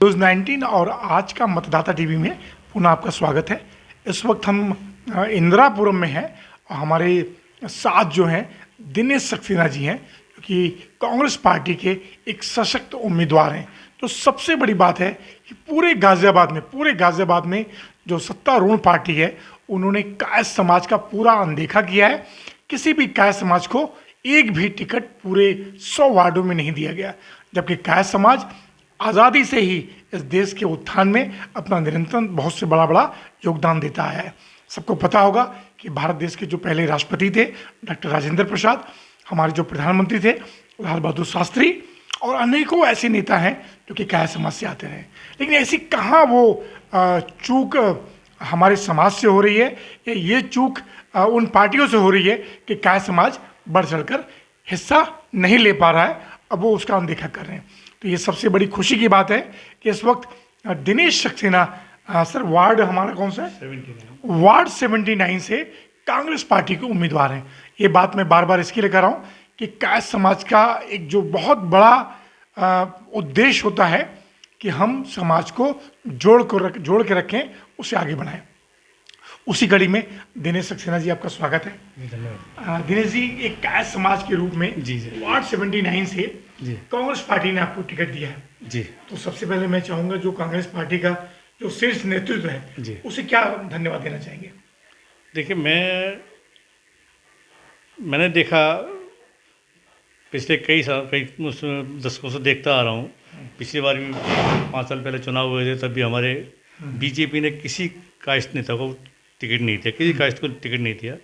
News 19 और आज का मतदाता टीवी में पुनः आपका स्वागत है। इस वक्त हम इंदिरापुरम में हैं और हमारे साथ जो हैं दिनेश सक्सेना जी हैं, जो कि कांग्रेस पार्टी के एक सशक्त उम्मीदवार हैं। तो सबसे बड़ी बात है कि पूरे गाज़ियाबाद में जो सत्तारूढ़ पार्टी है उन्होंने कायस्थ समाज का पूरा अनदेखा किया है। किसी भी कायस्थ समाज को एक भी टिकट पूरे 100 वार्डों में नहीं दिया गया, जबकि कायस्थ समाज आज़ादी से ही इस देश के उत्थान में अपना निरंतर बहुत से बड़ा योगदान देता है। सबको पता होगा कि भारत देश के जो पहले राष्ट्रपति थे डॉक्टर राजेंद्र प्रसाद, हमारे जो प्रधानमंत्री थे लाल बहादुर शास्त्री और अनेकों ऐसे नेता हैं जो कि कायस्थ समाज से आते रहे। लेकिन ऐसी कहाँ वो चूक हमारे समाज से हो रही है या ये चूक उन पार्टियों से हो रही है कि कायस्थ समाज बढ़ चढ़कर हिस्सा नहीं ले पा रहा है, अब वो उसका अनदेखा कर रहे हैं। तो ये सबसे बड़ी खुशी की बात है कि इस वक्त दिनेश सक्सेना सर, वार्ड हमारा कौन सा है? 79। वार्ड 79 से कांग्रेस पार्टी के उम्मीदवार हैं। ये बात मैं बार बार इसके लिए कर रहा हूँ कि कायस्थ समाज का एक जो बहुत बड़ा उद्देश्य होता है कि हम समाज को जोड़ के रखें, उसे आगे बढ़ाएं। उसी कड़ी में दिनेश सक्सेना जी, आपका स्वागत है। धन्यवाद। दिनेश जी, एक कायस्थ समाज के रूप में जी वार्ड 79 से कांग्रेस पार्टी ने आपको टिकट दिया है जी। तो सबसे पहले मैं चाहूंगा जो कांग्रेस पार्टी का जो शीर्ष नेतृत्व है जी, उसे क्या धन्यवाद देना चाहेंगे? देखिए, मैंने देखा पिछले कई दशकों से देखता आ रहा हूँ। पिछली बार भी 5 साल पहले चुनाव हुए थे, तब भी हमारे बीजेपी ने किसी कायस्थ नेता को टिकट नहीं दिया, किसी कायस्थ को टिकट नहीं दिया।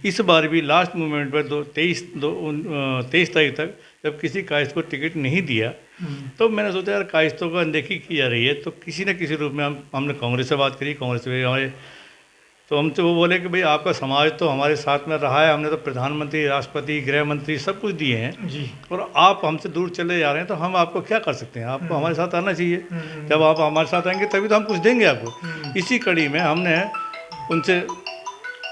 इस बार भी लास्ट मोमेंट पर 23 तारीख तक जब किसी कायस्थ को टिकट नहीं दिया, तो मैंने सोचा यार कायस्थों का अनदेखी की जा रही है, तो किसी न किसी रूप में हमने कांग्रेस से बात करी। कांग्रेस से हमारे तो हमसे वो बोले कि भाई आपका समाज तो हमारे साथ में रहा है, हमने तो प्रधानमंत्री, राष्ट्रपति, गृह मंत्री सब कुछ दिए हैं जी, और आप हमसे दूर चले जा रहे हैं, तो हम आपको क्या कर सकते हैं? आपको हमारे साथ आना चाहिए। जब आप हमारे साथ आएंगे तभी तो हम कुछ देंगे आपको। इसी कड़ी में हमने उनसे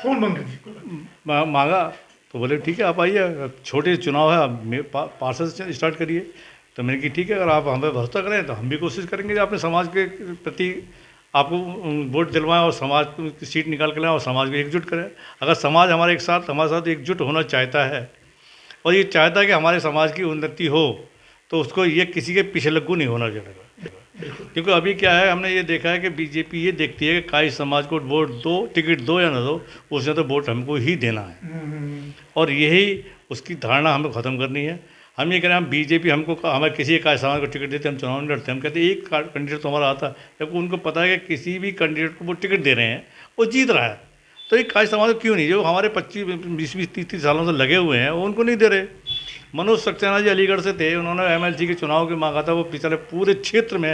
फोन मांगा, तो बोले ठीक है आप आइए, छोटे चुनाव है, आप पार्षद से स्टार्ट करिए। तो मैंने कि ठीक है, अगर आप हमें भरोसा करें तो हम भी कोशिश करेंगे अपने समाज के प्रति आपको वोट दिलवाएं और समाज की सीट निकाल कर लाएं और समाज को एकजुट करें। अगर समाज हमारे साथ एकजुट होना चाहता है और ये चाहता है कि हमारे समाज की उन्नति हो, तो उसको ये किसी के पीछे लग्गू नहीं होना चाहिए। क्योंकि अभी क्या है, हमने ये देखा है कि बीजेपी ये देखती है कि कायस्थ समाज को वोट दो, टिकट दो या ना दो, उसने तो वोट हमको ही देना है, और यही उसकी धारणा हमें ख़त्म करनी है। हम ये कह रहे हैं, हम बीजेपी हमें किसी कायस्थ समाज को टिकट देते, हम चुनाव नहीं लड़ते। हम कहते हैं एक कैंडिडेट तो हमारा आता है, जबकि उनको पता है कि किसी भी कैंडिडेट को वो टिकट दे रहे हैं, वो जीत रहा है, तो एक कायस्थ समाज को क्यों नहीं, जो हमारे 25, 20, 30 सालों से लगे हुए हैं, वो उनको नहीं दे रहे। मनोज सक्सेना जी अलीगढ़ से थे, उन्होंने MLC के चुनाव के मांगा था, वो पिछले पूरे क्षेत्र में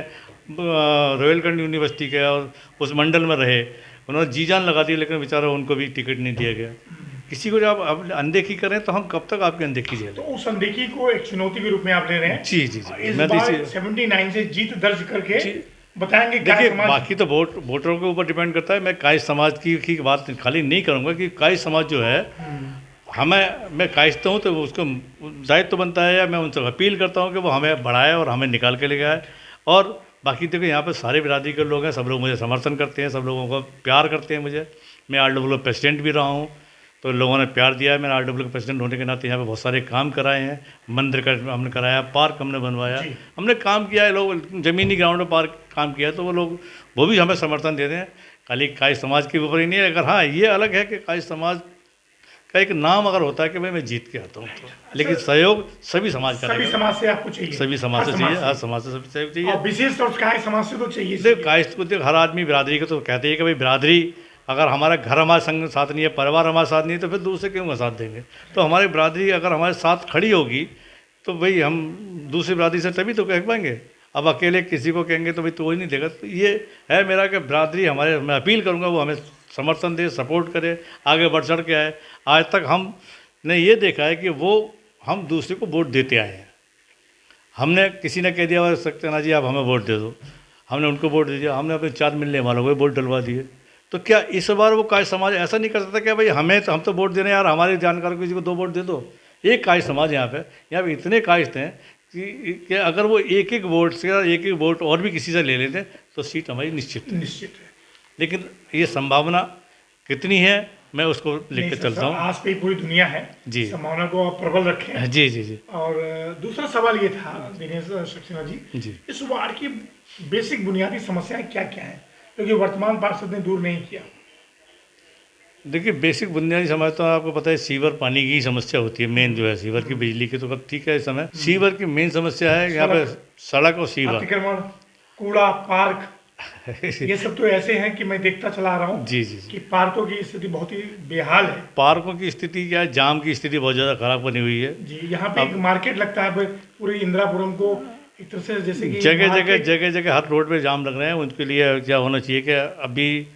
रोहिलखंड यूनिवर्सिटी के और उस मंडल में रहे, उन्होंने जी जान लगा दी, लेकिन बेचारा उनको भी टिकट नहीं दिया गया। किसी को जब आप अनदेखी करें तो हम कब तक आपकी अनदेखी झेलें? तो उस अनदेखी को एक चुनौती के रूप में आप ले रहे हैं? जी जी जी। इस बार 79 से जीत दर्ज करके बताएंगे। देखिए, बाकी तो वोटरों के ऊपर डिपेंड करता है। मैं कायस्थ समाज की बात खाली नहीं करूँगा कि कायस्थ समाज जो है, मैं कायस्थ हूँ तो उसको दायित्व बनता है, या मैं उनसे अपील करता हूँ कि वो हमें बढ़ाए और हमें निकाल के ले गए। और बाकी देखो, यहाँ पर सारे बिरादरी के लोग हैं, सब लोग मुझे समर्थन करते हैं, सब लोगों को प्यार करते हैं मुझे। मैं RW प्रेसिडेंट भी रहा हूँ, तो लोगों ने प्यार दिया है। मैंने RW के प्रेसिडेंट होने के नाते यहाँ पे बहुत सारे काम कराए हैं। मंदिर का हमने कराया, पार्क हमने बनवाया, हमने काम किया है। लोग ज़मीनी ग्राउंड में पार्क काम किया, तो वो भी हमें समर्थन देते हैं। खाली कायस्थ समाज के ऊपर ही नहीं है। अगर हाँ, ये अलग है कि कायस्थ समाज का एक नाम अगर होता है कि मैं जीत के आता हूँ, तो लेकिन सहयोग सभी समाज का, सभी समाज से आपको चाहिए, सभी समाज से चाहिए, हर समाज से सभी चाहिए, विशेष तौर से कायस्थ समाज से तो चाहिए। देखो, कायस्थ को देखो, हर आदमी बिरादरी को तो कहते हैं कि भाई बिरादरी, अगर हमारा घर हमारे संग साथ नहीं है, परिवार हमारे साथ नहीं है, तो फिर दूसरे क्यों साथ देंगे? तो हमारी बिरादरी अगर हमारे साथ खड़ी होगी, तो भाई हम दूसरी बिरादरी से तभी तो कह पाएंगे। अब अकेले किसी को कहेंगे तो भाई तो वही नहीं देगा। तो ये है मेरा कि बिरादरी हमारे, मैं अपील करूँगा वो हमें समर्थन दे, सपोर्ट करे, आगे बढ़ चढ़ के आए। आज तक हमने ये देखा है कि हम दूसरे को वोट देते आए हैं। हमने किसी ने कह दिया सक्सेना जी आप हमें वोट दे दो, हमने उनको वोट दे दिया, हमने अपने 4 मिलने वालों को वोट डलवा दिए। तो क्या इस बार वो कायस्थ समाज ऐसा नहीं कर सकता क्या भाई हम तो वोट दे रहे हैं यार, हमारे जानकार किसी को 2 वोट दे दो? एक कायस्थ समाज यहाँ पे इतने कायस्थ हैं कि अगर वो एक एक वोट से एक एक वोट और भी किसी से ले लेते तो सीट हमारी निश्चित है। निश्चित है। लेकिन ये संभावना कितनी है मैं उसको लिख के चलता हूँ। आज पे पूरी दुनिया है जी। संभावना को आप प्रबल रखें। जी जी जी। और दूसरा सवाल ये था दिनेश सक्सेना जी, इस वार्ड की बेसिक बुनियादी समस्याएं क्या क्या हैं, क्योंकि वर्तमान पार्षद ने दूर नहीं किया। देखिए बेसिक बुनियादी समस्या तो आपको पता है, सीवर पानी की समस्या होती है मेन, जो है सीवर की, बिजली की तो ठीक है इस समय। सीवर की मेन समस्या है यहाँ पे सड़क और सीवर, अतिक्रमण, कूड़ा, पार्क, ये सब तो ऐसे हैं कि मैं देखता चला रहा हूँ जी जी जी कि पार्कों की स्थिति बहुत ही बेहाल है। पार्कों की स्थिति क्या है, जाम की स्थिति बहुत ज़्यादा खराब बनी हुई है जी। यहाँ पे एक मार्केट लगता है पूरी इंदिरापुरम को एक तरह से, जैसे कि जगह जगह हर रोड पे जाम लग रहे हैं। उनके लिए क्या होना चाहिए कि अभी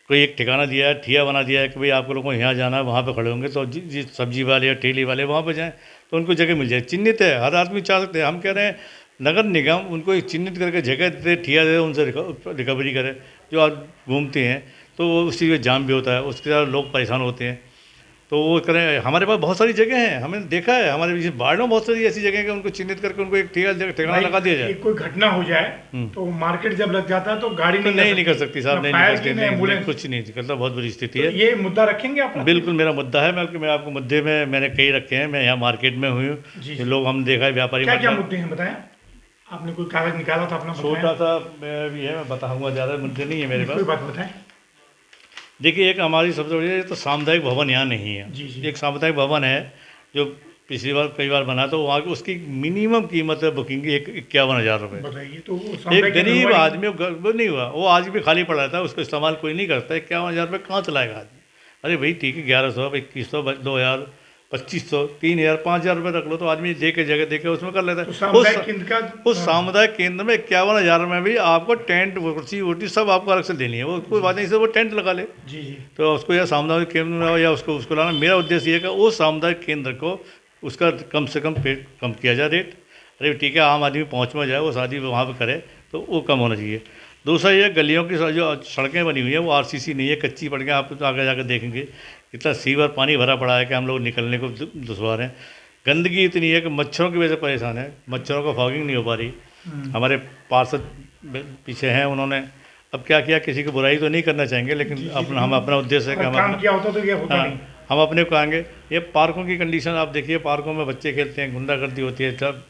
कोई एक ठिकाना दिया है, ठिया बना दिया है कि भाई आप लोगों को यहाँ जाना है, वहाँ पे खड़े होंगे तो जी सब्जी वाले या ठेली वाले वहाँ पे जाएं तो उनको जगह मिल जाए। चिन्हित है, हर आदमी चाह सकते हैं। हम कह रहे हैं नगर निगम उनको एक चिन्हित करके जगह दे, ठिया दे, उनसे रिकवरी करे। जो आज घूमते हैं तो वो उसी में जाम भी होता है, उसके साथ लोग परेशान होते हैं। तो वो करें, हमारे पास बहुत सारी जगह हैं, हमने देखा है हमारे पीछे वार्ड में बहुत सारी ऐसी जगह है कि उनको चिन्हित करके उनको एक ठिकाना लगा दिया जाए। कोई घटना हो जाए तो मार्केट जब लग जाता है तो गाड़ी नहीं निकल सकती साहब, नहीं निकल सकती, कुछ नहीं निकलता, बहुत बुरी स्थिति है। ये मुद्दा रखेंगे आप? बिल्कुल मेरा मुद्दा है। मैं आपको मुद्दे में मैंने कई रखे हैं। मैं यहाँ मार्केट में हुई हूँ, लोग हम देखा है व्यापारी। क्या क्या मुद्दे हैं बताएं? आपने कोई कागज निकाला था अपना? छोटा सा भी है, मैं बताऊंगा, ज़्यादा मुद्दे नहीं है मेरे पास। कोई बात बताएं। देखिए एक हमारी सबसे बड़ी तो सामुदायिक भवन यहाँ नहीं है। जी। एक सामुदायिक भवन है जो पिछली बार कई बार बना, तो वहाँ की उसकी मिनिमम कीमत है बुकिंग की 51,000 रुपये। बताइए तो एक गरीब आदमी वो नहीं हुआ, वो आज भी खाली पड़ा रहता है, उसको इस्तेमाल कोई नहीं करता। 51,000 रुपये कहाँ चलाएगा आदमी? अरे भाई ठीक है, 1100, 2100, 2000, 2500, 3000, 5000 रुपये रख लो तो आदमी दे के जगह दे के उसमें कर लेता है। उस सामुदायिक केंद्र में 51,000 में भी आपको टेंट, कुर्सी वोटी सब आपको अलग से देनी है। वो कोई बात नहीं, से वो टेंट लगा ले। जी। तो उसको या सामुदायिक केंद्र में या उसको लाना। मेरा उद्देश्य ये है कि उस सामुदायिक केंद्र को उसका कम से कम कम किया जाए रेट। अरे ठीक है, आम आदमी पहुँच में जाए, वो शादी वहाँ पर करे तो वो कम होना चाहिए। दूसरा ये गलियों की जो सड़कें बनी हुई हैं वो आरसीसी नहीं है, कच्ची पड़ गई। आप आगे जाकर देखेंगे इतना सीवर पानी भरा पड़ा है कि हम लोग निकलने को दुश्वार हैं। गंदगी इतनी है कि मच्छरों की वजह से परेशान है, मच्छरों का फॉगिंग नहीं हो पा रही। हमारे पार्षद पीछे हैं, उन्होंने अब क्या किया, किसी की बुराई तो नहीं करना चाहेंगे, लेकिन हम अपना उद्देश्य है कि हम अपने को आएंगे। ये पार्कों की कंडीशन आप देखिए, पार्कों में बच्चे खेलते हैं, गुंडागर्दी होती है, जब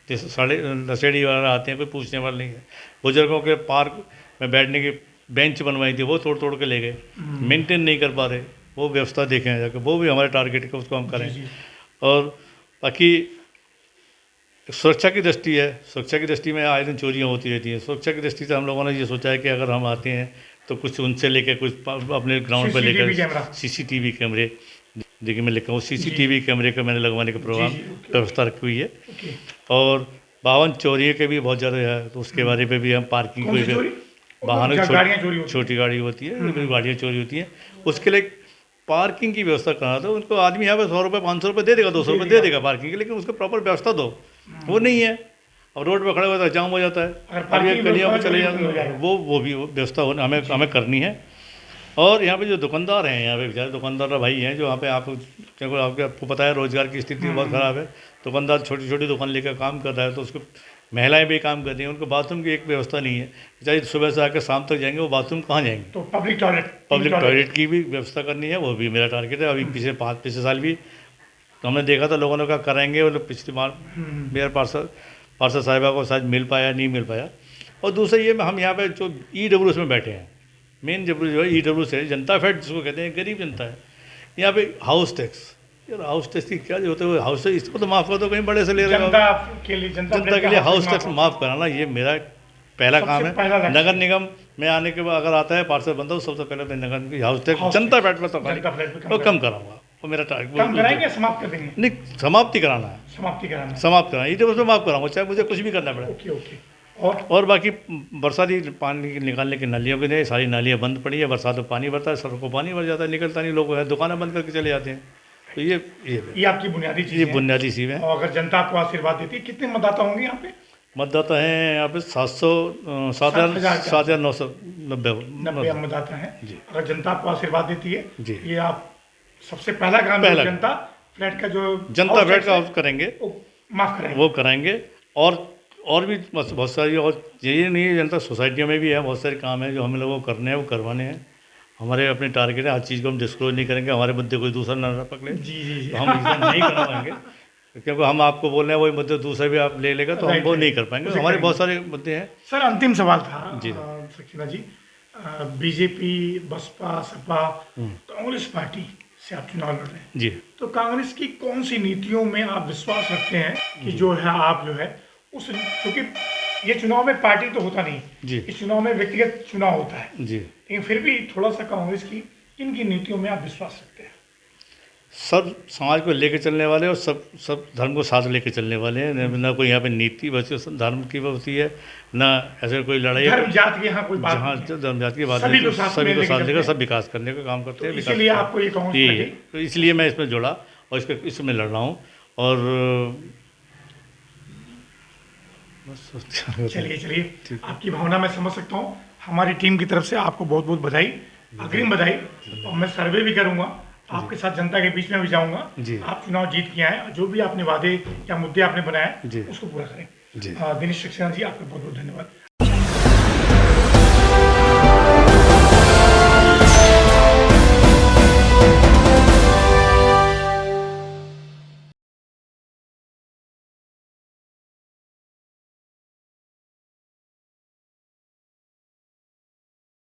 नशेड़ी वगैरह आते हैं, कोई पूछने वाला नहीं है। बुजुर्गों के पार्क में बैठने की बेंच बनवाई थी, वो तोड़ के ले गए, मेंटेन नहीं कर पा रहे। वो व्यवस्था देखें जाकर, वो भी हमारे टारगेट है, उसको हम करें। और बाकी सुरक्षा की दृष्टि है, सुरक्षा की दृष्टि में आए दिन चोरियाँ होती रहती हैं। सुरक्षा की दृष्टि से हम लोगों ने ये सोचा है कि अगर हम आते हैं तो कुछ उनसे लेकर कुछ अपने ग्राउंड पर लेकर सीसीटीवी कैमरे, देखिए मैं लिखा हूँ सीसीटीवी कैमरे का मैंने लगवाने का प्रोग्राम व्यवस्था रखी हुई है। और 52 चोरी के भी बहुत ज़्यादा है, तो उसके बारे में भी हम पार्किंग को, वाहनों छोटी गाड़ी होती है, गाड़ियाँ चोरी होती हैं, उसके लिए पार्किंग की व्यवस्था करना। तो उनको आदमी यहाँ पे 100 रुपये 500 रुपये दे देगा, 200 रुपये दे देगा पार्किंग के, लेकिन उसको प्रॉपर व्यवस्था दो, वो नहीं है। अब रोड पे खड़े होता है, जाम हो जाता है, अब ये गलियों में चले जाते हैं, वो भी व्यवस्था हमें करनी है। और यहाँ पे जो दुकानदार हैं, यहाँ पे बेचारे दुकानदार भाई हैं जो यहाँ पे आपको पता है रोज़गार की स्थिति बहुत ख़राब है। दुकानदार छोटी छोटी दुकान लेकर काम कर रहा है, तो उसको महिलाएं भी काम कर रही हैं, उनको बाथरूम की एक व्यवस्था नहीं है। चाहे सुबह से आकर शाम तक जाएंगे, वो बाथरूम कहाँ जाएंगे? तो पब्लिक टॉयलेट की भी व्यवस्था करनी है, वो भी मेरा टारगेट है। अभी पिछले साल भी तो हमने देखा था, लोगों ने कहा कराएंगे, वो लोग पिछली बार मेयर पार्षद साहिबा को शायद मिल पाया, नहीं मिल पाया। और दूसरा ये हम यहाँ पे जो EWS में बैठे हैं, मेन जो है EWS है, जनता फैट जिसको कहते हैं, गरीब जनता है। यहाँ पे हाउस टैक्स, यार हाउस टैक्स की क्या जो होता है, हाउस टैक्स इसको तो माफ़ कर दो, कहीं बड़े से ले रहे हो। जनता के लिए हाउस टैक्स माफ़ कराना, ये मेरा पहला काम है। नगर निगम में आने के बाद अगर आता है पार्षद बनता हूँ, सबसे पहले मैं नगर की हाउस टैक्स जनता फैट में तो कम कराऊंगा, वो मेरा टारगेट। समाप्त कर देंगे? नहीं, समाप्ति कराना है, समाप्त कराना, EWS में माफ़ कराऊंगा, चाहे मुझे कुछ भी करना पड़े। और बाकी बरसाती पानी निकालने की नालियों की नहीं, सारी नालियाँ बंद पड़ी है। बरसात में पानी भरता है, सड़कों को पानी भर जाता है, निकलता नहीं, लोग दुकानें बंद करके चले जाते हैं। तो ये आपकी बुनियादी चीज़, ये बुनियादी चीज़ है। और अगर जनता आपको आशीर्वाद देती है, कितने मतदाता होंगे यहाँ पे? मतदाता हैं यहाँ पे 7,990 मतदाता हैं। अगर जनता आपको आशीर्वाद देती है, ये आप सबसे पहला काम जनता फ्लैट का जो जनता फ्लैट का हाउस करेंगे, माफ करें। वो कराएंगे। और भी बहुत सारी, और ये नहीं है जनता, सोसाइटियों में भी है बहुत सारे काम है जो हम लोगों को करने हैं, वो करवाने हैं। हमारे अपने टारगेट है, हर चीज़ को हम डिस्क्लोज नहीं करेंगे, हमारे मुद्दे कोई दूसरा ना पकड़े, जी जी जी। तो हम इसमें नहीं करवाएंगे। क्योंकि हम आपको बोल रहे हैं वही मुद्दे दूसरा भी आप ले लेगा तो हम राइट, वो राइट। नहीं कर पाएंगे। उसे हमारे करेंगे। बहुत सारे मुद्दे हैं। सर अंतिम सवाल था जी। सक्सेना जी, बीजेपी, बसपा, सपा, कांग्रेस पार्टी से आप चुनाव लड़ रहे हैं, जी। तो कांग्रेस की कौन सी नीतियों में आप विश्वास रखते हैं कि जो है आप जो है उस, क्योंकि ये चुनाव में पार्टी तो होता नहीं, जी। इस चुनाव में व्यक्तिगत चुनाव होता है, जी। लेकिन फिर भी थोड़ा सा कांग्रेस की किन की नीतियों में आप विश्वास रखते हैं? सब समाज को लेकर चलने वाले और सब धर्म को साथ लेकर चलने वाले हैं। ना कोई यहाँ पे नीति बस धर्म की होती है, ना ऐसे कोई लड़ाई, धर्म जात की यहाँ कोई बात जहाँ नहीं है। धर्म जाति की बात सभी नहीं, को तो साथ सभी में को लेके साथ चलते लेकर हैं। सब विकास करने का काम करते तो हैं। विकास इसीलिए करते हैं। आपको ये कांग्रेस जी, पार्टी, तो इसलिए मैं इसमें जुड़ा और इसमें लड़ रहा हूँ। और बस चलिए चलिए, आपकी भावना मैं समझ सकता हूँ। हमारी टीम की तरफ से आपको बहुत बहुत बधाई, अग्रिम बधाई। और मैं सर्वे भी करूँगा, आपके साथ जनता के बीच में भी जाऊँगा। जी। आप चुनाव जीत के आए, जो भी आपने वादे या मुद्दे आपने बनाए जी। उसको पूरा करें। जी। दिनेश सक्सेना जी, आपका बहुत बहुत धन्यवाद।